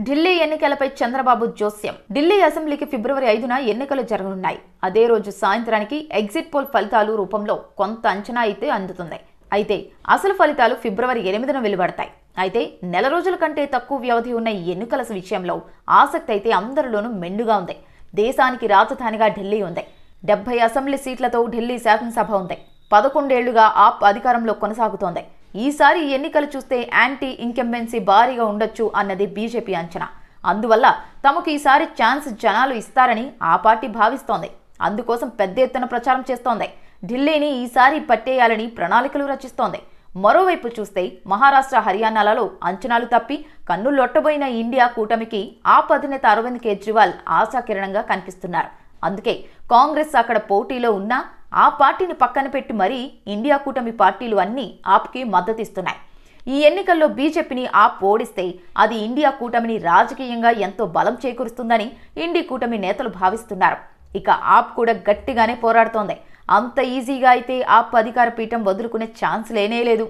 ఢిల్లీ ఎన్నికలపై చంద్రబాబు జోస్యం. ఢిల్లీ అసెంబ్లీకి ఫిబ్రవరి 5న ఎన్నికలు జరగనున్నాయి. అదే రోజు సాయంత్రానికి ఎగ్జిట్ పోల్ ఫలితాలు రూపంలో కొంత అంచనా అయితే అందుతుంది. అయితే అసలు ఫలితాలు ఫిబ్రవరి 8న వెలువడతాయి. అయితే నెల రోజుల కంటే తక్కువ వ్యవధి ఉన్న ఈ ఎన్నికల విషయంలో ఆసక్తి అయితే అందరిలోనూ మెండుగా ఉంది. దేశానికి రాజధానిగా ఢిల్లీ ఉంది. 70 అసెంబ్లీ సీట్లతో ఢిల్లీ శాసనసభ ఉంది. 11 ఏళ్లుగా ఆప్ అధికారంలో కొనసాగుతోంది. ఈసారి ఎన్నికలు చూస్తే యాంటీ ఇంకంబెన్సీ భారీగా ఉండొచ్చు అన్నది బీజేపీ అంచనా. అందువల్ల తమకు ఈసారి ఛాన్స్ జనాలు ఇస్తారని ఆ పార్టీ భావిస్తోంది. అందుకోసం పెద్ద ఎత్తున ప్రచారం చేస్తోంది. ఢిల్లీని ఈసారి పట్టేయాలని ప్రణాళికలు రచిస్తోంది. మరోవైపు చూస్తే మహారాష్ట్ర, హర్యానాలలో అంచనాలు తప్పి కన్నులొట్టబోయిన ఇండియా కూటమికి ఆప్ అధినేత అరవింద్ కేజ్రీవాల్ ఆశాకిరణంగా కనిపిస్తున్నారు. అందుకే కాంగ్రెస్ అక్కడ పోటీలో ఉన్నా ఆ పార్టీని పక్కన పెట్టి మరీ ఇండియా కూటమి పార్టీలు అన్నీ ఆప్కి మద్దతిస్తున్నాయి. ఈ ఎన్నికల్లో బీజేపీని ఆప్ ఓడిస్తే అది ఇండియా కూటమిని రాజకీయంగా ఎంతో బలం చేకూరుస్తుందని ఇండి కూటమి నేతలు భావిస్తున్నారు. ఇక ఆప్ కూడా గట్టిగానే పోరాడుతోంది. అంత ఈజీగా అయితే ఆప్ అధికార పీఠం వదులుకునే ఛాన్స్ లేనేలేదు.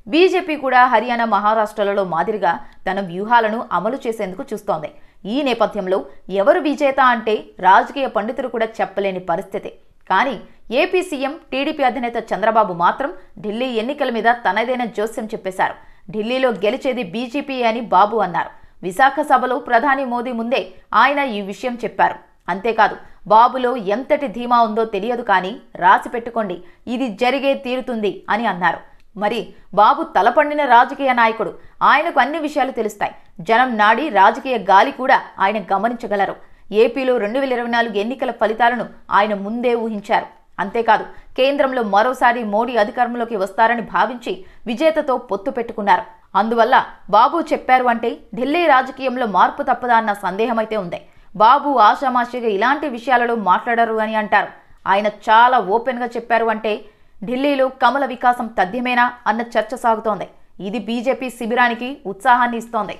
బీజేపీ కూడా హర్యానా, మహారాష్ట్రలలో మాదిరిగా తన వ్యూహాలను అమలు చేసేందుకు చూస్తోంది. ఈ నేపథ్యంలో ఎవరు విజేత అంటే రాజకీయ పండితులు కూడా చెప్పలేని పరిస్థితి. కానీ ఏపీ సీఎం, టీడీపీ అధినేత చంద్రబాబు మాత్రం ఢిల్లీ ఎన్నికల మీద తనదైన జోస్యం చెప్పేశారు. ఢిల్లీలో గెలిచేది బీజేపీ అని బాబు అన్నారు. విశాఖ సభలో ప్రధాని మోదీ ముందే ఆయన ఈ విషయం చెప్పారు. అంతేకాదు, బాబులో ఎంతటి ధీమా ఉందో తెలియదు కానీ రాసి పెట్టుకోండి, ఇది జరిగే తీరుతుంది అని అన్నారు. మరి బాబు తలపండిన రాజకీయ నాయకుడు. ఆయనకు అన్ని విషయాలు తెలుస్తాయి. జనం నాడి రాజకీయ గాలి కూడా ఆయన గమనించగలరు. ఏపీలో 2024 ఎన్నికల ఫలితాలను ఆయన ముందే ఊహించారు. అంతేకాదు, కేంద్రంలో మరోసారి మోడీ అధికారంలోకి వస్తారని భావించి విజేతతో పొత్తు పెట్టుకున్నారు. అందువల్ల బాబు చెప్పారు అంటే ఢిల్లీ రాజకీయంలో మార్పు తప్పదా అన్న సందేహమైతే ఉంది. బాబు ఆషామాషిగా ఇలాంటి విషయాలలో మాట్లాడరు అని అంటారు. ఆయన చాలా ఓపెన్గా చెప్పారు అంటే ఢిల్లీలో కమల వికాసం తథ్యమేనా అన్న చర్చ సాగుతోంది. ఇది బీజేపీ శిబిరానికి ఉత్సాహాన్ని ఇస్తోంది.